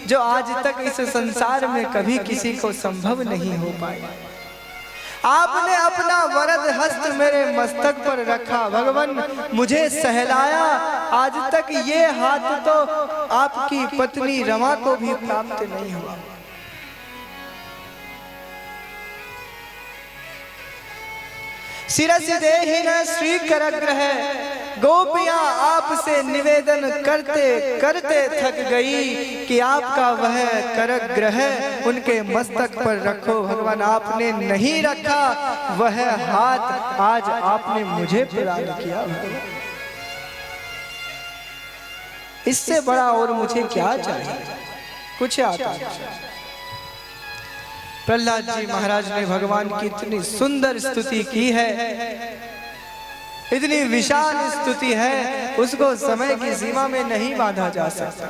जो आज तक इस संसार में कभी किसी को संभव नहीं हो पाया। आपने अपना वरद हस्त मेरे मस्तक पर रखा भगवान, मुझे सहलाया। आज तक ये हाथ तो आपकी पत्नी रमा को भी प्राप्त नहीं हुआ। शिरस देहि न श्री करग्रह, गोपियां आपसे निवेदन करते करते थक गई कि आपका वह करग्रह उनके मस्तक पर रखो। भगवान आपने नहीं रखा वह हाथ, आज आपने मुझे प्रदान किया। इससे बड़ा और मुझे क्या चाहिए, कुछ आता। प्रहलाद जी महाराज ने भगवान की इतनी सुंदर स्तुति की है, इतनी विशाल स्तुति है, उसको समय की सीमा में नहीं बांधा जा सकता।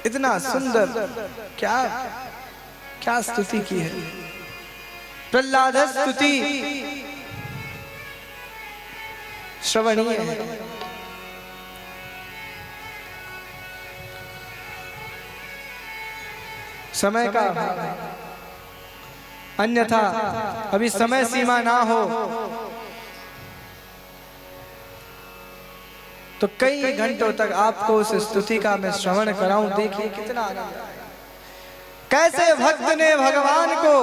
इतना सुंदर क्या क्या स्तुति की है। प्रहलाद स्तुति श्रवणीय है। समय का अभाव है, अन्यथा अभी समय सीमा ना हो तो कई घंटों तक आपको उस स्तुति का मैं श्रवण कराऊं। देखिए कितना आनंद आया, कैसे भक्त ने भगवान को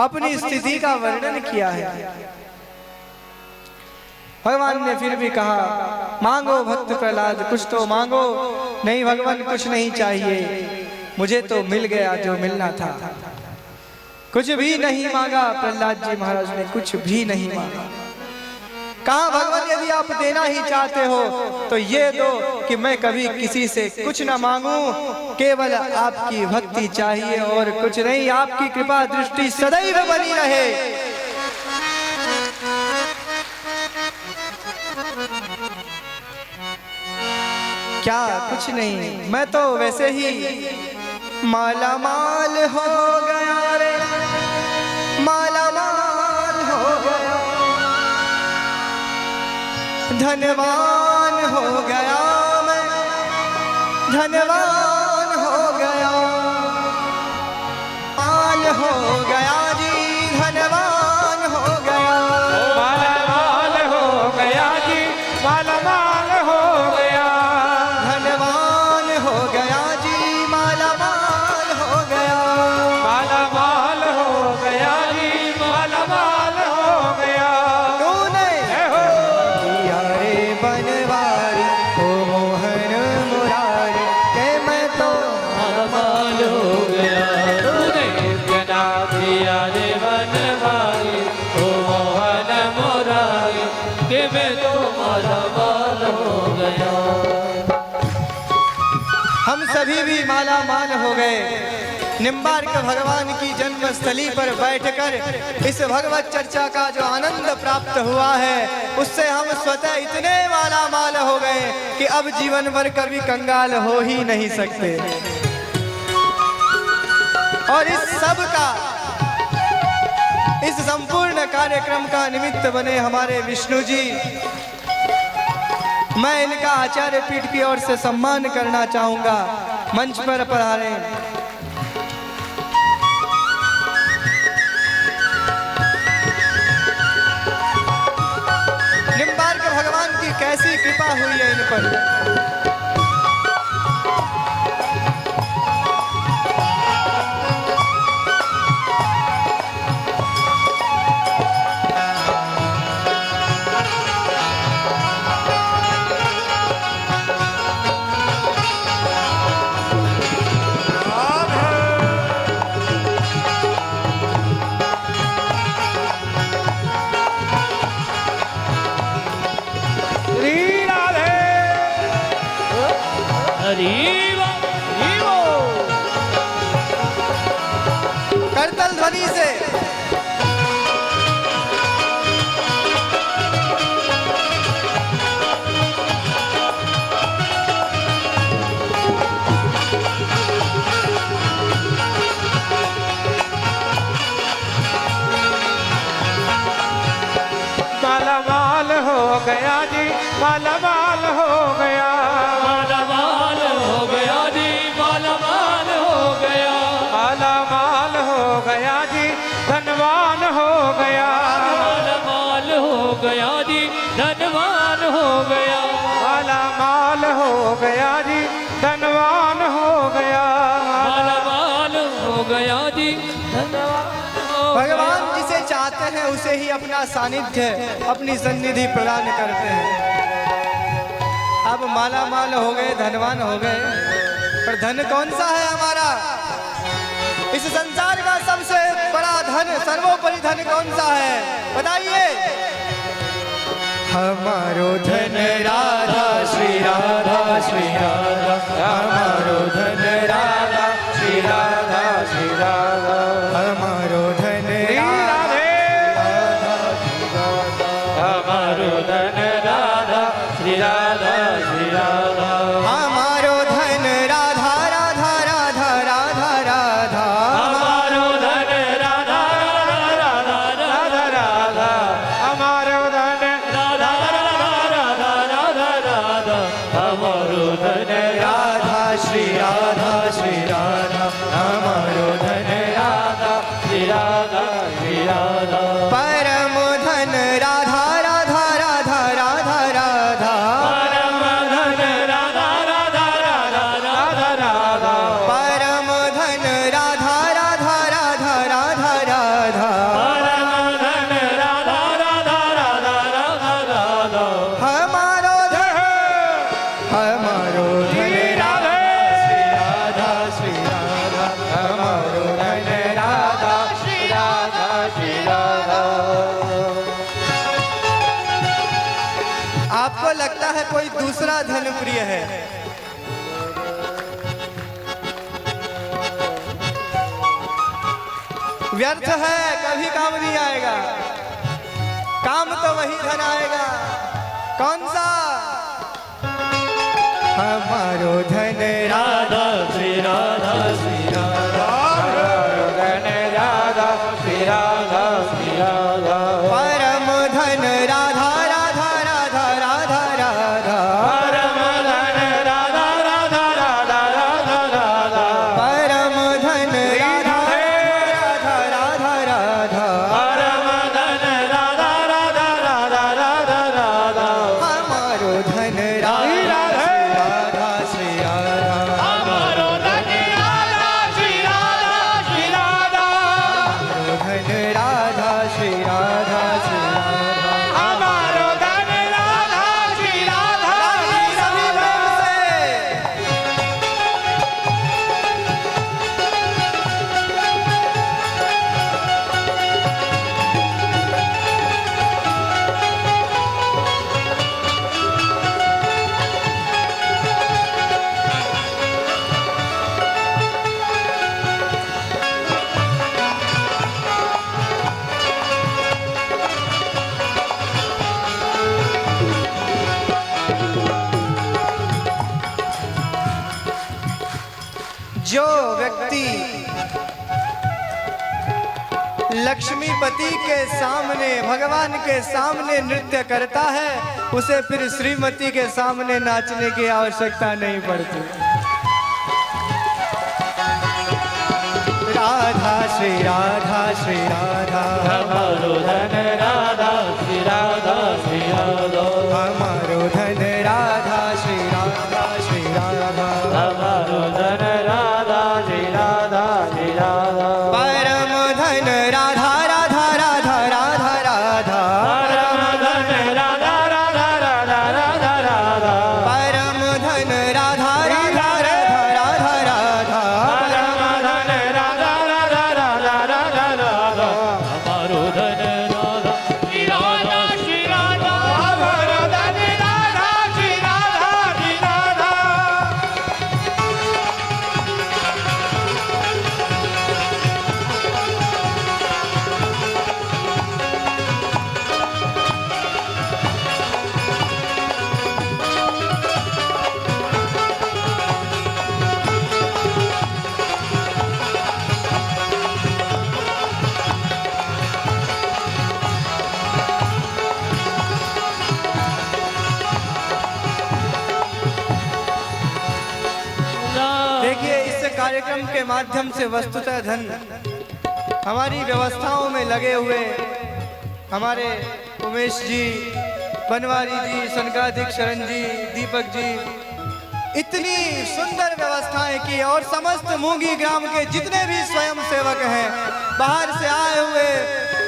अपनी स्थिति का वर्णन किया है। भगवान ने फिर भी कहा, मांगो भक्त प्रहलाद कुछ तो मांगो। नहीं भगवान कुछ नहीं चाहिए, मुझे तो मिल गया जो मिलना था। कुछ भी नहीं मांगा प्रहलाद जी महाराज ने, कुछ भी नहीं मांगा। कहा भगवान यदि आप देना ही चाहते हो तो ये दो कि मैं कभी किसी से कुछ ना मांगू, केवल आपकी भक्ति चाहिए और कुछ नहीं। आपकी कृपा दृष्टि सदैव बनी रहे। क्या कुछ नहीं, मैं तो वैसे ही माला माल हो गया रे, माला माल हो गया, धनवान हो गया मैं, धनवान हो गया, माल हो गया जी, धनवान हो गया, माला माल हो गया जी, माला माल हो गया, धनवान हो गया जी, माला माल हो गया, माला माल हो गया जी, माला माल हो गया। तूने किया रे बनवारी ओ मोहन मुरारी, के मैं तो माला माल हो गया। तूने बना दिया रे बनवारी ओ मोहन मुरारी, के मैं तो माला माल हो गया। हम सभी भी माला माल हो गए। निम्बार्क भगवान की जन्मस्थली पर बैठकर इस भगवत चर्चा का जो आनंद प्राप्त हुआ है, उससे हम स्वतः इतने माला माल हो गए कि अब जीवन भर कभी कंगाल हो ही नहीं सकते। और इस सब का, इस संपूर्ण कार्यक्रम का निमित्त बने हमारे विष्णु जी, मैं इनका आचार्य पीठ की ओर से सम्मान करना चाहूंगा। मंच पर पधारे। निम्बार्क भगवान की कैसी कृपा हुई है इन पर। गया जी, माला माल हो गया, माला माल हो गया जी, माला माल हो गया, माला माल हो गया जी, धनवान हो गया, माला माल हो गया जी, धनवान हो गया, माला माल हो गया जी, धनवान हो गया, माला माल हो गया जी, धनवान हो गया। भगवान जिसे चाहते हैं उसे ही अपना सानिध्य, अपनी सन्निधि प्रदान करते हैं। अब माला माल हो गए, धनवान हो गए, पर धन कौन सा है हमारा? इस संसार का सबसे बड़ा धन, सर्वोपरि धन कौन सा है बताइए? हमारो धन राधा, श्री राधा, श्री राधा, हमारो धन राधा, श्री राधा, श्री राधा, हमारो धन हमारो धन राधा, श्री राधा, श्री राधा, हमारो धन राधा, राधा, राधा, राधा, राधा, हमारो धन राधा, राधा, राधा, राधा, हमारो धन राधा, राधा, राधा, राधा, हमारो धन राधा, श्री राधा, श्री राधा, हमारो धन राधा, श्री राधा, श्री राधा, परम धन राधा, राधा, राधा, राधा, राधा, परम धन राधा, राधा, राधा, राधा, राधा, परम धन राधा, राधा, राधा, राधा, राधा, परम धन राधा, राधा, राधा, राधा, राधा, हमारो धन, हमारो धन राधा, श्री राधा, श्री राधा, हमारो धन राधा, श्री राधा, श्री राधा। आपको लगता है कोई दूसरा धन प्रिय है? व्यर्थ है, कभी काम नहीं आएगा। काम तो वही धन आएगा। कौन सा? हमारो धन राधा, श्री राधा, श्री राधा, हमारो धन राधा, श्री राधा, श्री राधा, परम धन राधा, राधा, राधा, राधा, राधा, परम धन राधा, राधा, राधा, राधा, राधा, परम धन राधा, राधा, राधा, राधा, परम धन राधा, राधा, राधा, राधा, राधा, हमारो धन राधा, श्री राधा, हमारो धन राधा, श्री राधा, श्री राधा, धन राधा, श्री राधा, श्री राधा, हमारो धन राधा, श्री राधा, सभी प्रेम से। जो व्यक्ति लक्ष्मीपति के सामने, भगवान के सामने नृत्य करता है, उसे फिर श्रीमती के सामने नाचने की आवश्यकता नहीं पड़ती। राधा, श्री राधा, श्री राधा, हमारो धन राधा, श्री राधा, श्री राधा, हमारो धन राधा, श्री राधा, श्री राधा, हमारो धन राधा, श्री राधा, श्री राधा, परम धन राधा, राधा, राधा, राधा, राधा, परम धन राधा, राधा, राधा, राधा, राधा, परम धन राधा, राधा, राधा, राधा, राधा, परम धन राधा, राधा, राधा, राधा, राधा, हमारो धन राधा, श्री राधा, श्री राधा, कार्यक्रम के माध्यम से वस्तुतः धन हमारी व्यवस्थाओं में लगे हुए हमारे उमेश जी, बनवारी जी, सनकाधिक शरण जी, दीपक जी, इतनी सुंदर व्यवस्थाएं की और समस्त मूंगी ग्राम के जितने भी स्वयं सेवक हैं, बाहर से आए हुए,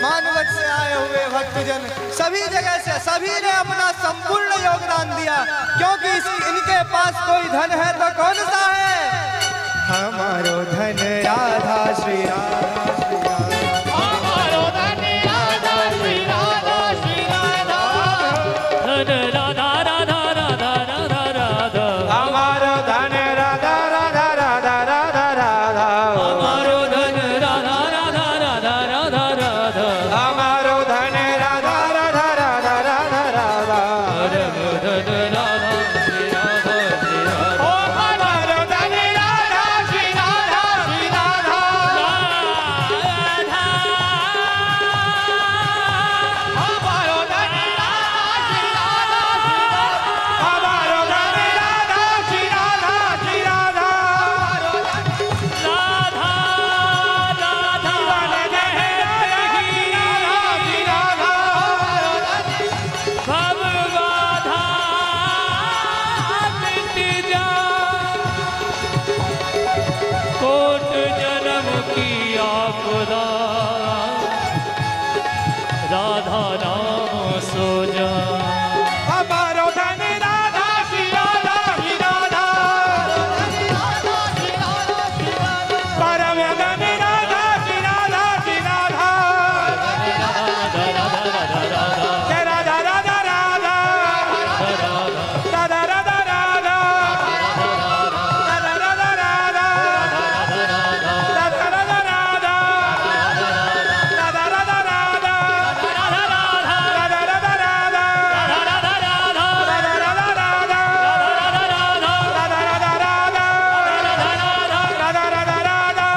मानवत से आए हुए भक्तजन, सभी जगह से सभी ने अपना संपूर्ण योगदान दिया, क्योंकि इनके पास कोई धन है तो कौन सा है? हमारो धन राधा श्री राधा, हमारो धन राधा श्री राधा, श्री राधा धन राधा राधा राधा राधा राधा, हमारो धन राधा राधा राधा राधा राधा, हमारो धन राधा राधा राधा राधा राधा, हमारो धन राधा राधा राधा राधा राधा, परम धन राधा श्री राधा श्री राधा, ओ हमारो धन राधा श्री राधा श्री राधा, राधा हमारो धन राधा श्री राधा श्री राधा, हमारो धन राधा श्री राधा श्री राधा, राधा राधा भवबाधा मिट जा, कोट जन्म की आपदा, राधा नाम सो जा, हमारो धन राधा श्री राधा श्री राधा, परम धन राधा श्री राधा श्री राधा, राधा राधा राधा राधा जय राधा राधा राधा, राधा राधा राधा, राधा राधा राधा, राधा राधा राधा, राधा राधा राधा, राधा राधा राधा,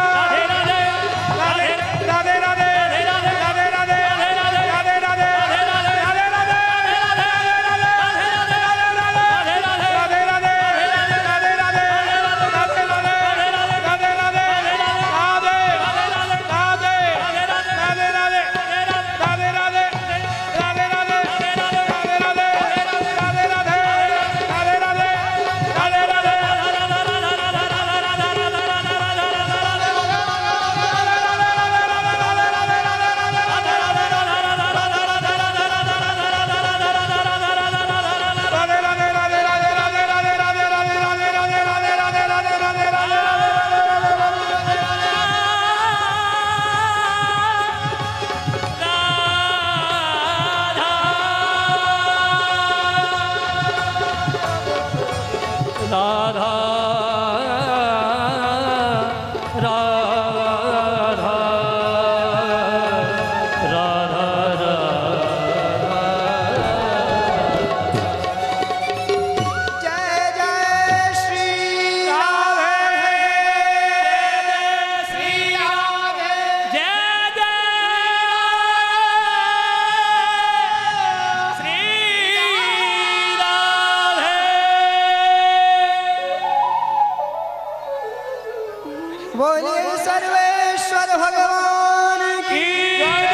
बोलिए सर्वेश्वर भगवान की जय,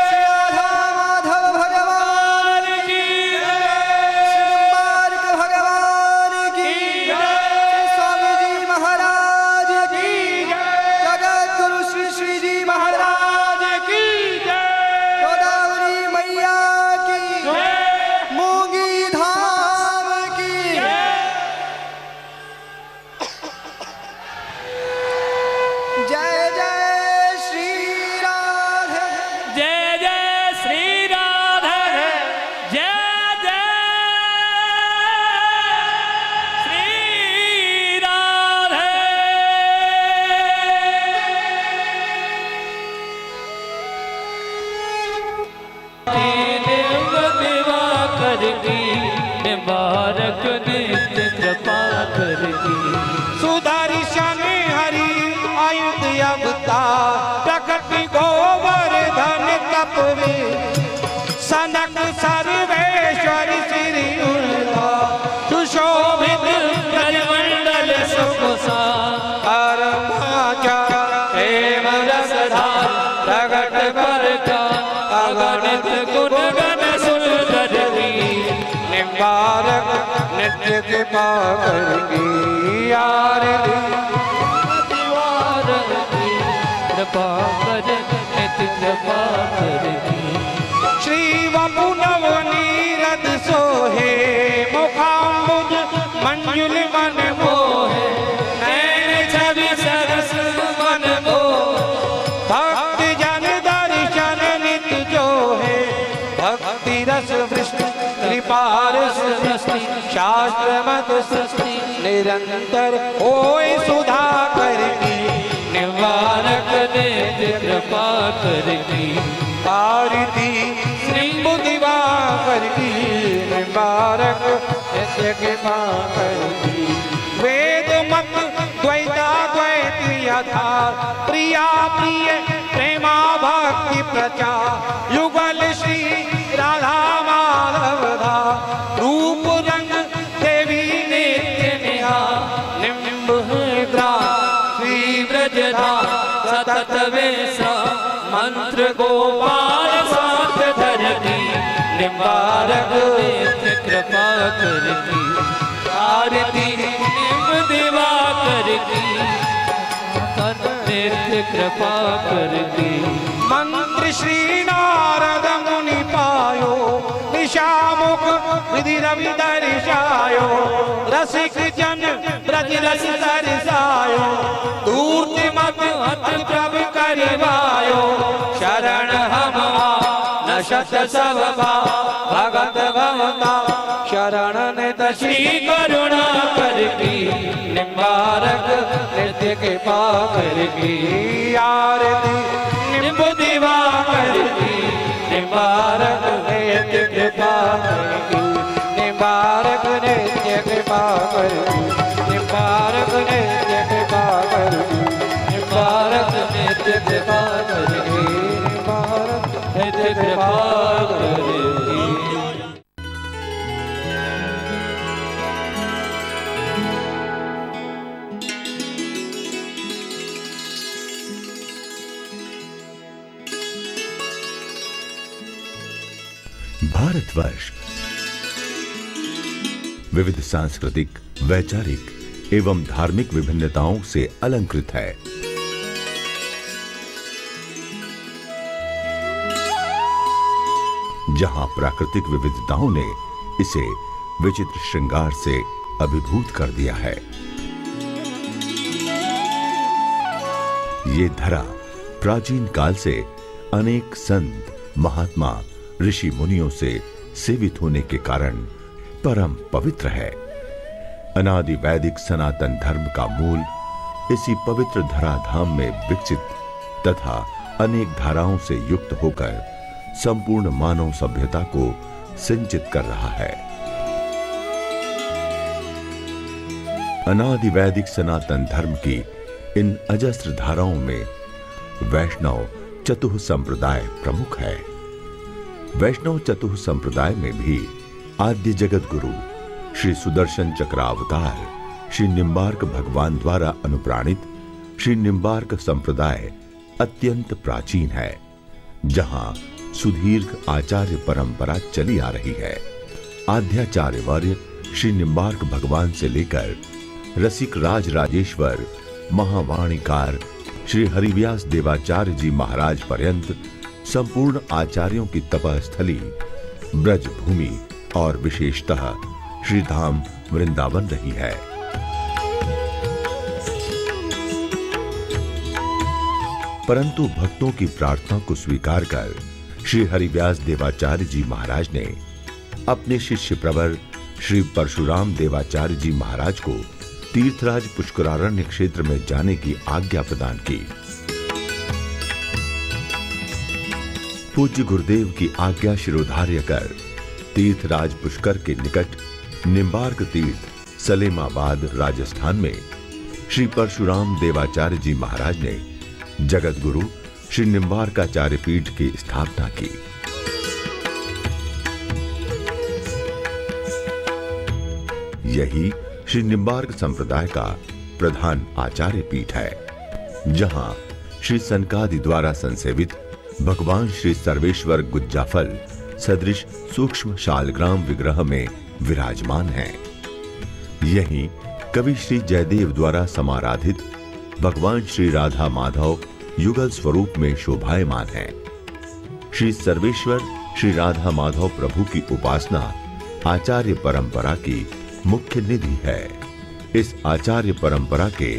श्री राधा माधव भगवान की जय, श्री निम्बार्क भगवान की जय, श्री स्वामी जी महाराज की जय, जगत गुरु श्री श्री जी महाराज की जय, गोदावरी मैया की जय, मूंगी धाम की जय जय श्री राधे, जय जय श्री राधे, जय जय श्री राधे, देव दिवाकर की निबारक नित्य कृपा कर की, सुधारी शनि हरि आयुध अवतार, प्रकट गोवर्धन तपवे, सनक सर्वेश्वर श्री उर्धा, सुशोभित ब्रजमंडल सुखसा, हर नित्य कृपा करके आरती दीवार की कृपा कर नित्य कृपा करके श्री वपु नवनीरद सोहे मुखाम्बुज मंजुल मन मोहे नैन छवि सरस मन मोह भक्त जन दर्शन नित जो है भक्ति रस वृष्टि कृपा रस वृष्टि शास्त्र मत सृष्टि निरंतर होय सुधा करके निवारक नित्य कृपा करके आरती श्री दिवाकर की निवारक नित्य कृपा करती वेद मत द्वैता द्वैत यथार्थ प्रिया प्रिय प्रेमा भक्ति प्रचार युगल श्री राधा माधव धा रूप रंग देवी नित्य निहार निम्ब श्री ब्रजधा सतत वेशा मंत्र गोपाल साथ धरती निवारक नित्य कृपा करके आरती निम दिवा करके नित्य कृपा करके मंत्र श्री नारद मुनि पायो निशामुख विधि रवि दर्शायो रसिक जन ब्रज रस दर्शायो दूर मत हत प्रभ करवायो शरण हम न शत सब भगत भवता शरण नित श्री करुणा करके निवारक नित्य कृपा करके आरती निम्ब दिवा करके निवारक नित्य कृपा करके निवारक नित्य कृपा करके निवारक नित्य कृपा करके निवारक नित्य कृपा करके निवारक नित्य कृपा करके भारतवर्ष विविध सांस्कृतिक, वैचारिक एवं धार्मिक विभिन्नताओं से अलंकृत है। जहां प्राकृतिक विविधताओं ने इसे विचित्र श्रृंगार से अभिभूत कर दिया है। ये धरा प्राचीन काल से अनेक संत, महात्मा, ऋषि मुनियों से सेवित होने के कारण परम पवित्र है। अनादि वैदिक सनातन धर्म का मूल इसी पवित्र धराधाम में विकसित तथा अनेक धाराओं से युक्त होकर संपूर्ण मानव सभ्यता को सिंचित कर रहा है। अनादि वैदिक सनातन धर्म की इन अजस्र धाराओं में वैष्णव चतुः संप्रदाय प्रमुख है। वैष्णव चतुः संप्रदाय में भी आद्य जगत गुरु श्री सुदर्शन चक्रावतार श्री निम्बार्क भगवान द्वारा अनुप्राणित श्री निम्बार्क संप्रदाय अत्यंत प्राचीन है, जहां सुदीर्घ आचार्य परंपरा चली आ रही है। आद्याचार्य वर्य श्री निम्बार्क भगवान से लेकर रसिक राज राजेश्वर महावाणीकार श्री हरिव्यास देवाचार्य जी महाराज पर्यंत संपूर्ण आचार्यों की तपस्थली ब्रज भूमि और विशेषतः श्रीधाम वृंदावन रही है। परंतु भक्तों की प्रार्थना को स्वीकार कर श्री हरिव्यास देवाचार्य जी महाराज ने अपने शिष्य प्रवर श्री परशुराम देवाचार्य जी महाराज को तीर्थराज पुष्करारण्य क्षेत्र में जाने की आज्ञा प्रदान की। पूज्य गुरुदेव की आज्ञा शिरोधार्य कर तीर्थराज पुष्कर के निकट निम्बार्क तीर्थ सलेमाबाद राजस्थान में श्री परशुराम देवाचार्य जी महाराज ने जगत गुरु श्री निम्बार्काचार्य पीठ की स्थापना की। यही श्री निम्बार्क संप्रदाय का प्रधान आचार्य पीठ है, जहां श्री सनकादि द्वारा संसेवित भगवान श्री सर्वेश्वर गुज्जाफल सदृश सूक्ष्म शालग्राम विग्रह में विराजमान हैं। यही कवि श्री जयदेव द्वारा समाराधित भगवान श्री राधा माधव युगल स्वरूप में शोभायमान है। श्री सर्वेश्वर श्री राधा माधव प्रभु की उपासना आचार्य परंपरा की मुख्य निधि है। इस आचार्य परंपरा के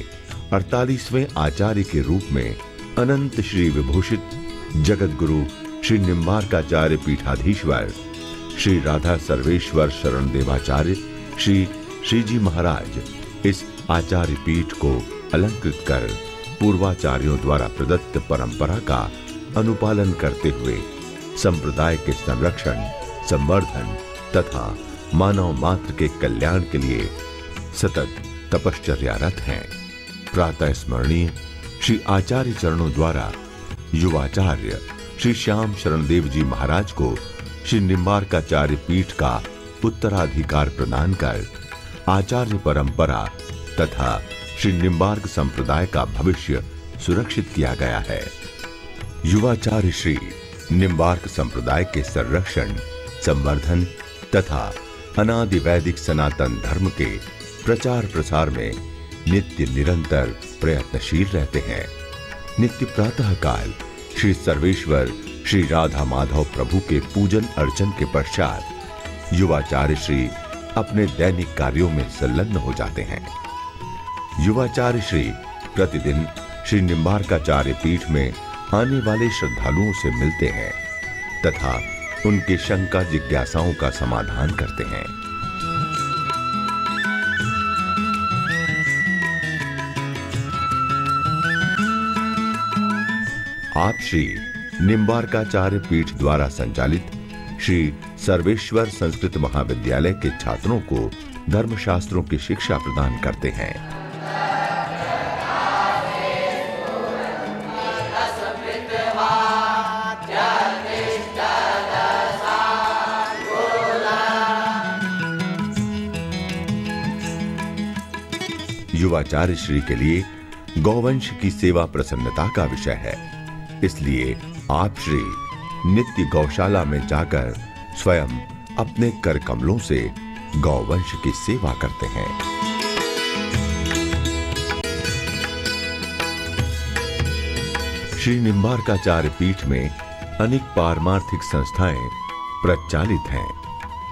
48वें आचार्य के रूप में अनंत श्री विभूषित जगत गुरु श्री निम्बार्काचार्य पीठाधीश्वर श्री राधा सर्वेश्वर शरण देवाचार्य श्री जी महाराज इस आचार्य पीठ को अलंकृत कर पूर्वाचार्यों द्वारा प्रदत्त परंपरा का अनुपालन करते हुए संप्रदाय के संरक्षण, संवर्धन तथा मानव मात्र के कल्याण के लिए सतत तपश्चर्यारत हैं। प्रातः स्मरणीय श्री आचार्य चरणों द्वारा युवाचार्य श्री श्याम शरणदेव जी महाराज को श्री निम्बार्काचार्य पीठ का उत्तराधिकार प्रदान कर आचार्य परंपरा तथा श्री निम्बार्क संप्रदाय का भविष्य सुरक्षित किया गया है। युवाचार्य श्री निम्बार्क संप्रदाय के संरक्षण, संवर्धन तथा अनादि वैदिक सनातन धर्म के प्रचार प्रसार में नित्य निरंतर प्रयत्नशील रहते हैं। नित्य प्रातः काल श्री सर्वेश्वर श्री राधा माधव प्रभु के पूजन अर्चन के पश्चात युवाचार्य श्री अपने दैनिक कार्यों में संलग्न हो जाते हैं। युवाचार्य श्री प्रतिदिन श्री निम्बार्काचार्य पीठ में आने वाले श्रद्धालुओं से मिलते हैं तथा उनके शंका जिज्ञासाओं का समाधान करते हैं। आप श्री निम्बार्काचार्य पीठ द्वारा संचालित श्री सर्वेश्वर संस्कृत महाविद्यालय के छात्रों को धर्मशास्त्रों की शिक्षा प्रदान करते हैं। युवाचार्य श्री के लिए गौवंश की सेवा प्रसन्नता का विषय है, इसलिए आप श्री नित्य गौशाला में जाकर स्वयं अपने कर कमलों से गौवंश की सेवा करते हैं। श्री निम्बार्काचार्य पीठ में अनेक पारमार्थिक संस्थाएं प्रचालित हैं।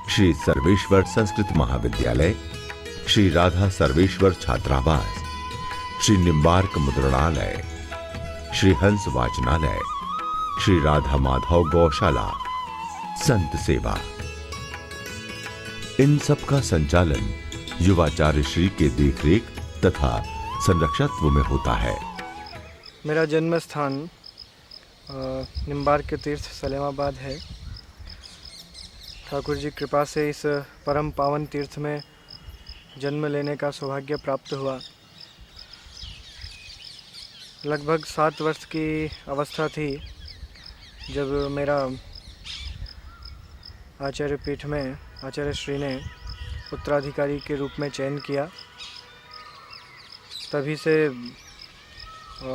श्री सर्वेश्वर संस्कृत महाविद्यालय, श्री राधा सर्वेश्वर छात्रावास, श्री निम्बार्क मुद्रणालय, श्री हंस वाचनालय, श्री राधा माधव गौशाला, संत सेवा, इन सब का संचालन युवाचार्य श्री के देखरेख तथा संरक्षकत्व में होता है। मेरा जन्म स्थान निम्बार्क के तीर्थ सलेमाबाद है। ठाकुर जी कृपा से इस परम पावन तीर्थ में जन्म लेने का सौभाग्य प्राप्त हुआ। लगभग 7 वर्ष की अवस्था थी जब मेरा आचार्य पीठ में आचार्य श्री ने उत्तराधिकारी के रूप में चयन किया। तभी से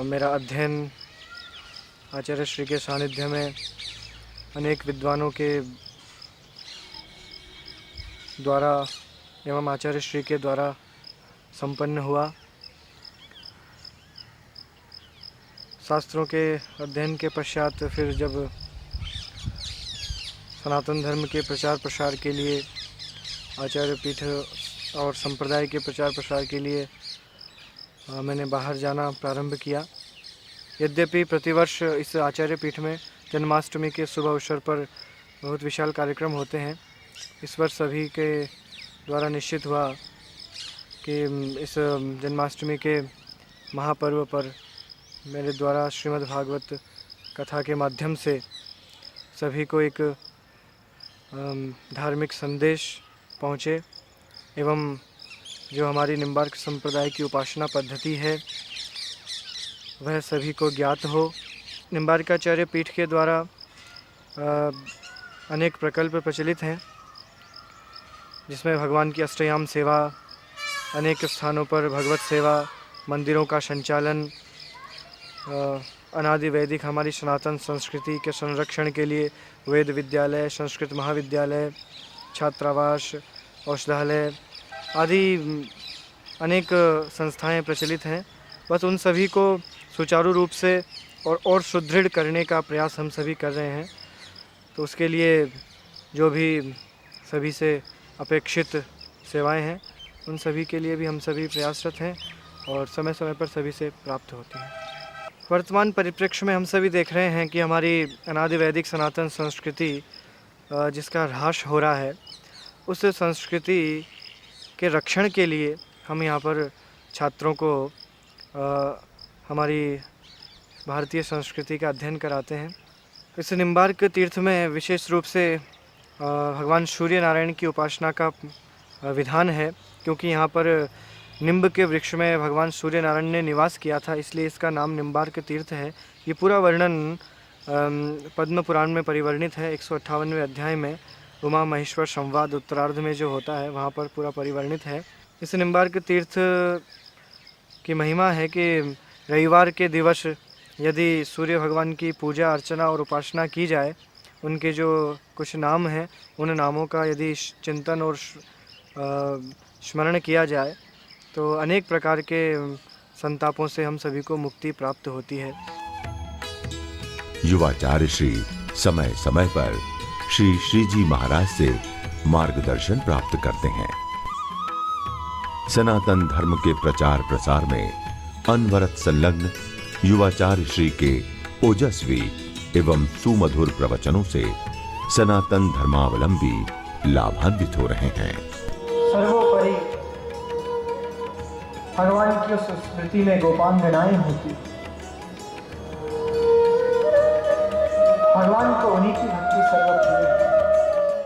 मेरा अध्ययन आचार्य श्री के सानिध्य में अनेक विद्वानों के द्वारा एवं आचार्य श्री के द्वारा संपन्न हुआ। शास्त्रों के अध्ययन के पश्चात फिर जब सनातन धर्म के प्रचार प्रसार के लिए आचार्य पीठ और संप्रदाय के प्रचार प्रसार के लिए मैंने बाहर जाना प्रारंभ किया। यद्यपि प्रतिवर्ष इस आचार्य पीठ में जन्माष्टमी के शुभ अवसर पर बहुत विशाल कार्यक्रम होते हैं। इस वर्ष सभी के द्वारा निश्चित हुआ कि इस जन्माष्टमी के महापर्व पर मेरे द्वारा श्रीमद् भागवत कथा के माध्यम से सभी को एक धार्मिक संदेश पहुँचे एवं जो हमारी निम्बार्क संप्रदाय की उपासना पद्धति है वह सभी को ज्ञात हो। निम्बार्काचार्य पीठ के द्वारा अनेक प्रकल्प प्रचलित हैं, जिसमें भगवान की अष्टयाम सेवा, अनेक स्थानों पर भगवत सेवा, मंदिरों का संचालन, अनादि वैदिक हमारी सनातन संस्कृति के संरक्षण के लिए वेद विद्यालय, संस्कृत महाविद्यालय, छात्रावास, औषधालय आदि अनेक संस्थाएं प्रचलित हैं। बस उन सभी को सुचारू रूप से और सुदृढ़ करने का प्रयास हम सभी कर रहे हैं। तो उसके लिए जो भी सभी से अपेक्षित सेवाएं हैं उन सभी के लिए भी हम सभी प्रयासरत हैं और समय समय पर सभी से प्राप्त होती हैं। वर्तमान परिप्रेक्ष्य में हम सभी देख रहे हैं कि हमारी अनादि वैदिक सनातन संस्कृति जिसका ह्रास हो रहा है, उस संस्कृति के रक्षण के लिए हम यहाँ पर छात्रों को हमारी भारतीय संस्कृति का अध्ययन कराते हैं। इस निम्बार्क तीर्थ में विशेष रूप से भगवान सूर्य नारायण की उपासना का विधान है, क्योंकि यहाँ पर निम्ब के वृक्ष में भगवान सूर्य नारायण ने निवास किया था, इसलिए इसका नाम निम्बार्क तीर्थ है। ये पूरा वर्णन पद्म पुराण में परिवर्णित है। 158वें अध्याय में उमा महेश्वर संवाद उत्तरार्ध में जो होता है वहाँ पर पूरा परिवर्णित है। इस निम्बार्क तीर्थ की महिमा है कि रविवार के दिवस यदि सूर्य भगवान की पूजा अर्चना और उपासना की जाए, उनके जो कुछ नाम हैं उन नामों का यदि चिंतन और स्मरण किया जाए तो अनेक प्रकार के संतापों से हम सभी को मुक्ति प्राप्त होती है। युवाचार्य श्री समय समय पर श्री श्रीजी महाराज से मार्गदर्शन प्राप्त करते हैं। सनातन धर्म के प्रचार प्रसार में अनवरत संलग्न युवाचार्य श्री के ओजस्वी एवं सुमधुर प्रवचनों से सनातन धर्मावलंबी लाभान्वित हो रहे हैं। सर्वोपरि भगवान की उस स्मृति में गोपांगनाएं होती,